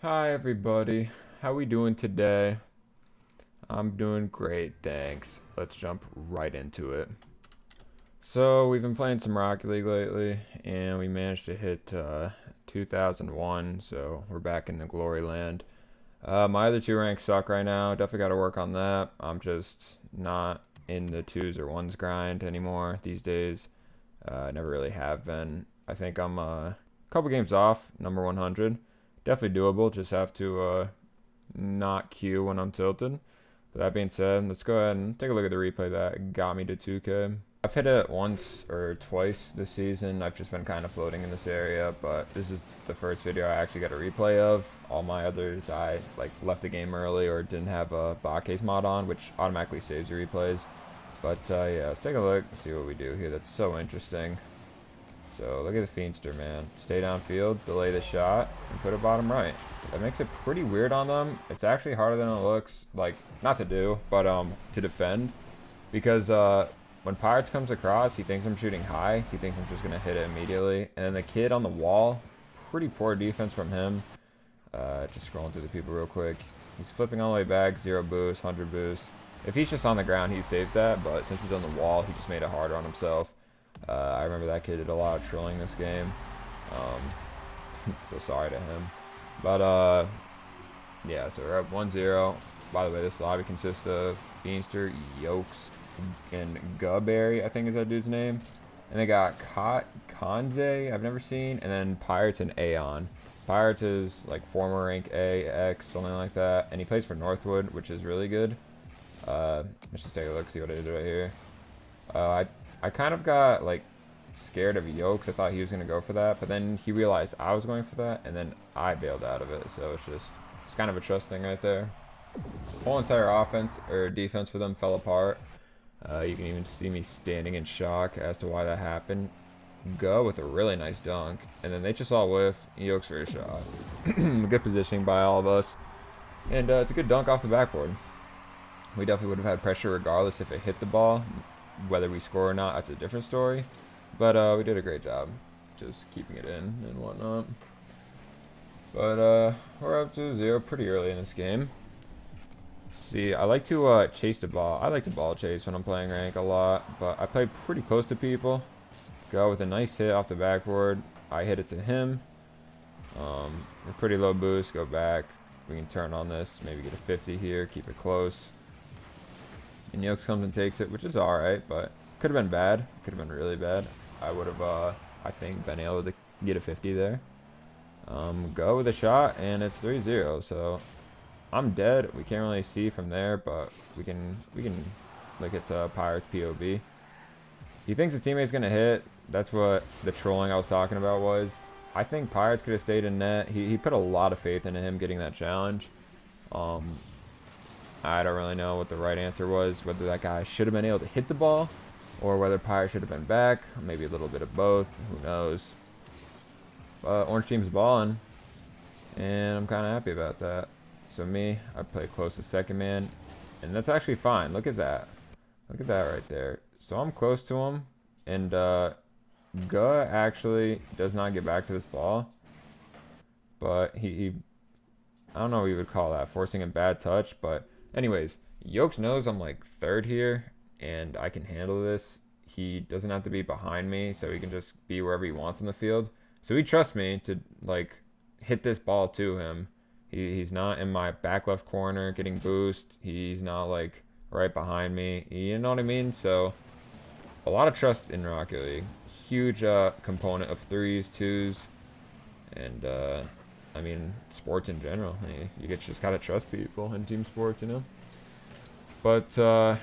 Hi everybody, how we doing today? I'm doing great, thanks. Let's jump right into it. So we've been playing some Rocket League lately, and we managed to hit 2001, so we're back in the glory land. My other two ranks suck right now, definitely got to work on that. I'm just not in the twos or ones grind anymore these days. Never really have been. I think I'm a couple games off, number 100. Definitely doable. Just have to not queue when I'm tilted. But that being said, let's go ahead and take a look at the replay that got me to 2K. I've hit it once or twice this season. I've just been kind of floating in this area, but this is the first video I actually got a replay of. All my others, I like left the game early or didn't have a bot case mod on, which automatically saves your replays. But yeah, let's take a look, see what we do here. That's so interesting. So look at the Fiendster, man. Stay downfield, delay the shot, and put it bottom right. That makes it pretty weird on them. It's actually harder than it looks. Like, not to do, but to defend. Because when Pirates comes across, he thinks I'm shooting high. He thinks I'm just going to hit it immediately. And then the kid on the wall, pretty poor defense from him. Just scrolling through the people real quick. He's flipping all the way back, 0 boost, 100 boost. If he's just on the ground, he saves that. But since he's on the wall, he just made it harder on himself. I remember that kid did a lot of trolling this game. So sorry to him. But, yeah, so we're up 1-0. By the way, this lobby consists of Beanster, Yokes, and Gubberry, I think is that dude's name. And they got Kanze, I've never seen, and then Pirates and Aeon. Pirates is like former rank A, X, something like that. And he plays for Northwood, which is really good. Let's just take a look, see what I did right here. I kind of got like scared of Yokes. I thought he was gonna go for that, but then he realized I was going for that, and then I bailed out of it. So it's kind of a trust thing right there. Whole entire offense or defense for them fell apart. You can even see me standing in shock as to why that happened. Go with a really nice dunk, and then they just all whiff. Yokes for a shot. Good positioning by all of us, and it's a good dunk off the backboard. We definitely would have had pressure regardless if it hit the ball. Whether we score or not, that's a different story. But we did a great job just keeping it in and whatnot. But we're up to 0 pretty early in this game. See, I like to chase the ball. I like to ball chase when I'm playing rank a lot, but I play pretty close to people. Go with a nice hit off the backboard. I hit it to him. A pretty low boost, go back. We can turn on this, maybe get a 50 here, keep it close. And Yokes comes and takes it, which is alright, but could have been bad. Could have been really bad. I would have, I think, been able to get a 50 there. Go with a shot, and it's 3-0, so I'm dead. We can't really see from there, but we can look at Pirates POV. He thinks his teammate's going to hit. That's what the trolling I was talking about was. I think Pirates could have stayed in net. He put a lot of faith into him getting that challenge. I don't really know what the right answer was, whether that guy should have been able to hit the ball or whether Pyre should have been back, or maybe a little bit of both, who knows. Orange team's balling, and I'm kind of happy about that. So me, I play close to second man, and that's actually fine. Look at that. Look at that right there. So I'm close to him, and Guh actually does not get back to this ball, but he I don't know what you would call that, forcing a bad touch, but anyways, Yokes knows I'm like third here, and I can handle this. He doesn't have to be behind me, so he can just be wherever he wants on the field. So he trusts me to like hit this ball to him. He's not in my back left corner getting boost. He's not like right behind me. You know what I mean? So a lot of trust in Rocket League. Huge component of threes, twos, and I mean, sports in general. You just gotta trust people in team sports, you know? But,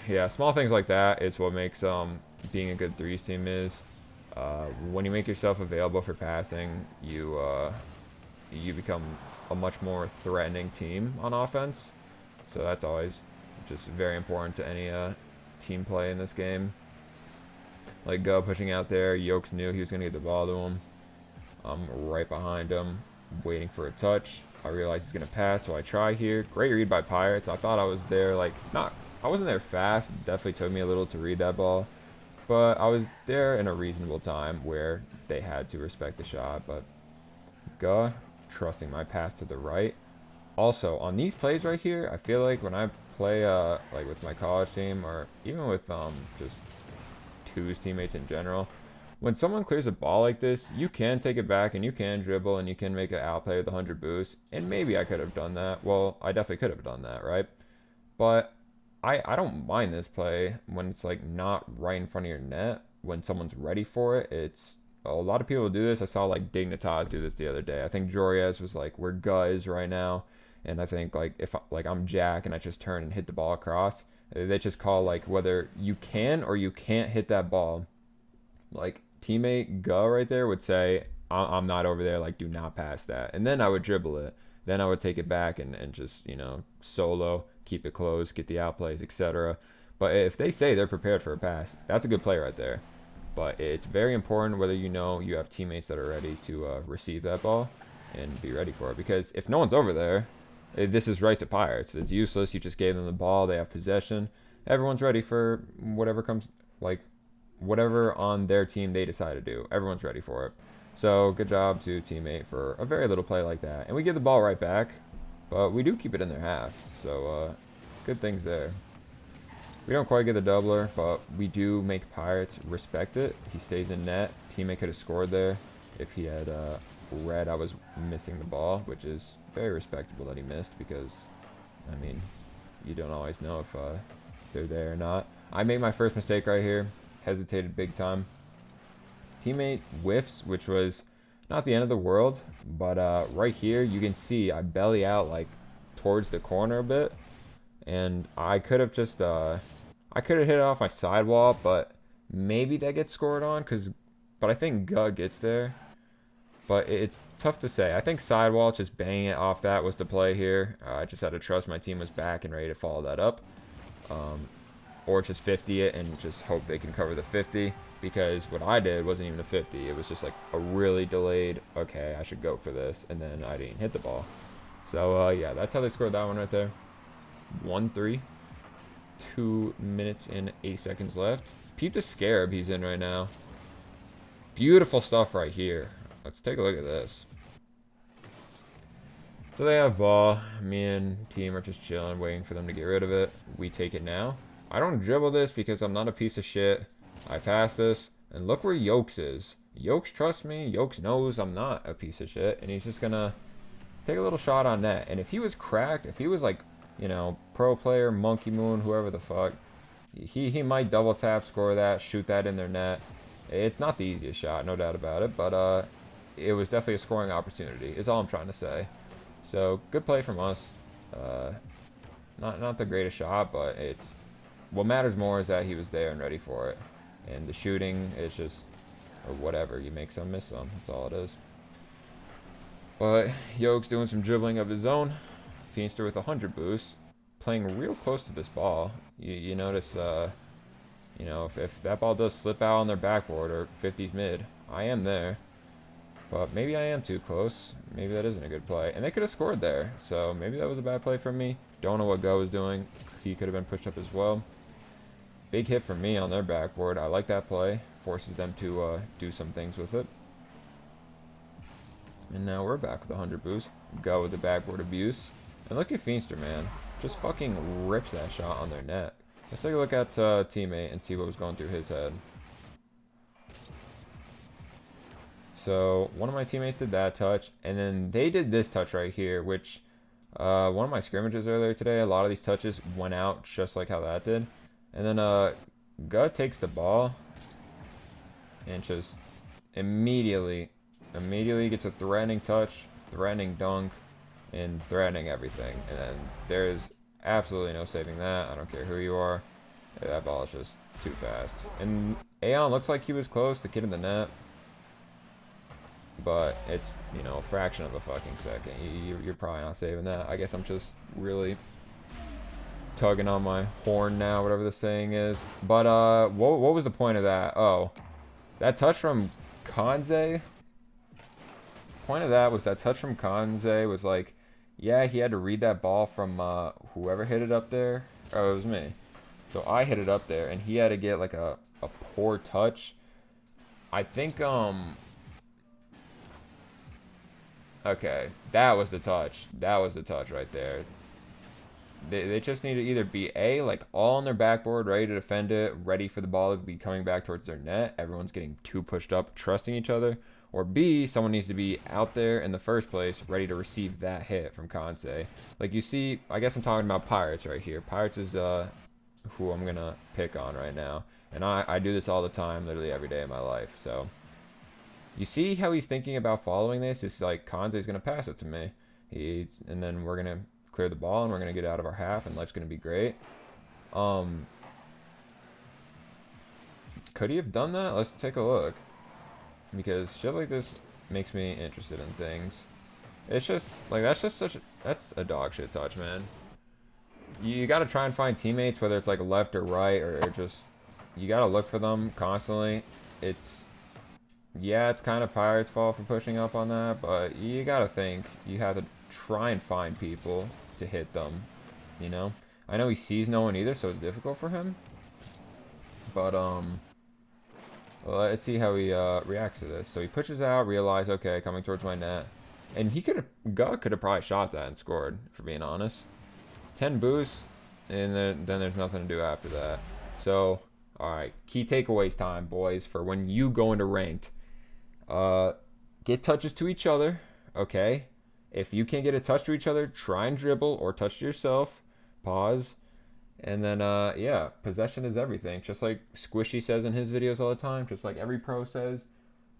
yeah, small things like that is what makes being a good threes team is. When you make yourself available for passing, you become a much more threatening team on offense. So that's always just very important to any team play in this game. Like Go pushing out there, Yokes knew he was going to get the ball to him. I'm right behind him, waiting for a touch. I realize he's going to pass, so I try here. Great read by Pirates. I thought I was there, like, I wasn't there fast. It definitely took me a little to read that ball. But I was there in a reasonable time where they had to respect the shot. But Go, trusting my pass to the right. also, on these plays right here, I feel like when I play like with my college team or even with just twos teammates in general, when someone clears a ball like this, you can take it back and you can dribble and you can make an outplay with 100 boost. And maybe I could have done that. Well, I definitely could have done that, right? But I don't mind this play when it's like not right in front of your net. When someone's ready for it, it's a lot of people do this. I saw like Dignitas do this the other day. I think Joriez was like where Guh is right now, and I think like if like I'm Jack and I just turn and hit the ball across, they just call like whether you can or you can't hit that ball. Like teammate Guh right there would say, I'm not over there. Like do not pass that, and then I would dribble it. Then I would take it back and just solo, keep it close, get the outplays, etc. But if they say they're prepared for a pass, that's a good play right there. But it's very important whether you have teammates that are ready to receive that ball and be ready for it. Because if no one's over there, this is right to Pirates. It's useless. You just gave them the ball. They have possession. Everyone's ready for whatever comes, like whatever on their team they decide to do. Everyone's ready for it. So good job to teammate for a very little play like that. And we get the ball right back, but we do keep it in their half. So good things there. We don't quite get the doubler, but we do make Pirates respect it. He stays in net. Teammate could have scored there if he had read I was missing the ball, which is very respectable that he missed because, I mean, you don't always know if they're there or not. I made my first mistake right here. Hesitated big time. Teammate whiffs, which was not the end of the world, but right here you can see I belly out like towards the corner a bit, and I could have just I could have hit it off my sidewall, but maybe that gets scored on but I think Guh gets there, but it's tough to say. I think sidewall, just banging it off that was the play here. I just had to trust my team was back and ready to follow that up, or just 50 it and just hope they can cover the 50. Because what I did wasn't even a 50. It was just like a really delayed, okay, I should go for this. And then I didn't hit the ball. So, yeah, that's how they scored that one right there. 1-3. 2 minutes and 8 seconds left. Peep the scarab he's in right now. Beautiful stuff right here. Let's take a look at this. So they have ball. Me and team are just chilling, waiting for them to get rid of it. We take it now. I don't dribble this because I'm not a piece of shit. I pass this, and look where Yokes is. Yokes trusts me. Yokes knows I'm not a piece of shit, and he's just gonna take a little shot on net. And if he was cracked, if he was like, pro player, Monkey Moon, whoever the fuck, he might double tap, score that, shoot that in their net. It's not the easiest shot, no doubt about it, but it was definitely a scoring opportunity, is all I'm trying to say. So, good play from us. Not the greatest shot, but it's what matters more is that he was there and ready for it. And the shooting is just, or whatever, you make some, miss some. That's all it is. But Yoke's doing some dribbling of his own. Feenster with 100 boosts, playing real close to this ball. You notice, if that ball does slip out on their backboard or 50s mid, I am there. But maybe I am too close. Maybe that isn't a good play. And they could have scored there. So maybe that was a bad play from me. Don't know what Go was doing. He could have been pushed up as well. Big hit from me on their backboard. I like that play. Forces them to do some things with it. And now we're back with 100 boost. Go with the backboard abuse. And look at Feenster, man. Just fucking rips that shot on their net. Let's take a look at teammate and see what was going through his head. So one of my teammates did that touch. And then they did this touch right here, which one of my scrimmages earlier today, a lot of these touches went out just like how that did. And then Guh takes the ball and just immediately gets a threatening touch, threatening dunk, and threatening everything. And then there's absolutely no saving that. I don't care who you are. That ball is just too fast. And Aeon looks like he was close, the kid in the net. But it's, a fraction of a fucking second. You're probably not saving that. I guess I'm just really tugging on my horn now, whatever the saying is. But what was the point of that? Oh, that touch from Kanze. Point of that was that touch from Kanze was like, yeah, he had to read that ball from whoever hit it up there. Oh, it was me. So I hit it up there, and he had to get like a poor touch. I think Okay, that was the touch. That was the touch right there. They just need to either be A, like all on their backboard, ready to defend it, ready for the ball to be coming back towards their net. Everyone's getting too pushed up, trusting each other. Or B, someone needs to be out there in the first place, ready to receive that hit from Kansei. Like you see, I guess I'm talking about Pirates right here. Pirates is who I'm going to pick on right now. And I do this all the time, literally every day of my life. So you see how he's thinking about following this? It's like Kansei's going to pass it to me. And then we're going to clear the ball and we're going to get out of our half and life's going to be great. Could he have done that? Let's take a look. Because shit like this makes me interested in things. It's just, like, that's a dog shit touch, man. You got to try and find teammates, whether it's like left or right, or just, you got to look for them constantly. Yeah, it's kind of Pirates' fault for pushing up on that, but you got to think, you have to try and find people to hit them, you know? I know he sees no one either, so it's difficult for him. But, well, let's see how he reacts to this. So he pushes out, realize, okay, coming towards my net. And he could have probably shot that and scored, for being honest. 10 boosts, and then there's nothing to do after that. So, alright, key takeaways time, boys, for when you go into ranked. Get touches to each other, okay? If you can't get a touch to each other, try and dribble or touch to yourself. Pause. And then, yeah, possession is everything. Just like Squishy says in his videos all the time, just like every pro says,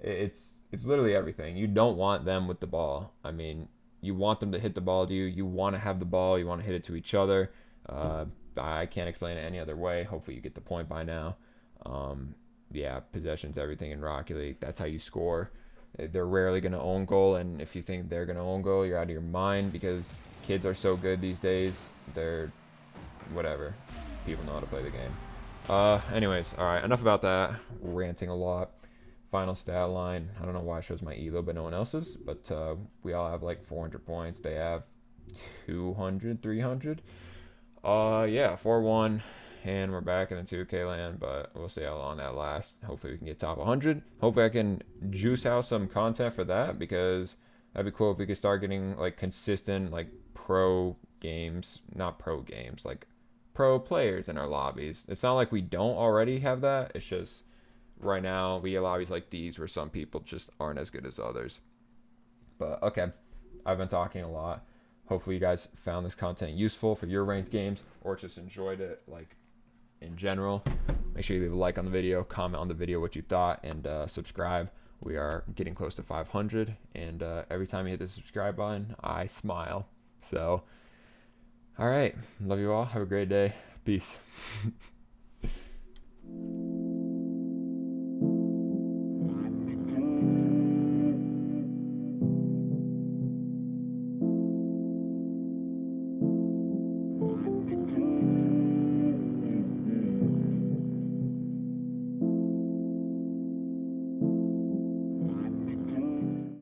it's literally everything. You don't want them with the ball. I mean, you want them to hit the ball to you. You want to have the ball. You want to hit it to each other. I can't explain it any other way. Hopefully you get the point by now. Yeah, possession's everything in Rocket League. That's how you score. They're rarely going to own goal, and if you think they're going to own goal, you're out of your mind because kids are so good these days. They're whatever. People know how to play the game. Anyways, all right, enough about that. Ranting a lot. Final stat line. I don't know why it shows my elo, but no one else's. But we all have like 400 points. They have 200, 300. Yeah, 4-1. And we're back in the 2K land, but we'll see how long that lasts. Hopefully we can get top 100. Hopefully I can juice out some content for that, because that'd be cool if we could start getting like consistent like pro games, not pro games, like pro players in our lobbies. It's not like we don't already have that. It's just right now we get lobbies like these where some people just aren't as good as others. But okay, I've been talking a lot. Hopefully you guys found this content useful for your ranked games, or just enjoyed it like in general. Make sure you leave a like on the video, comment on the video what you thought, and subscribe. We are getting close to 500, and every time you hit the subscribe button, I smile. So, all right, love you all. Have a great day. Peace.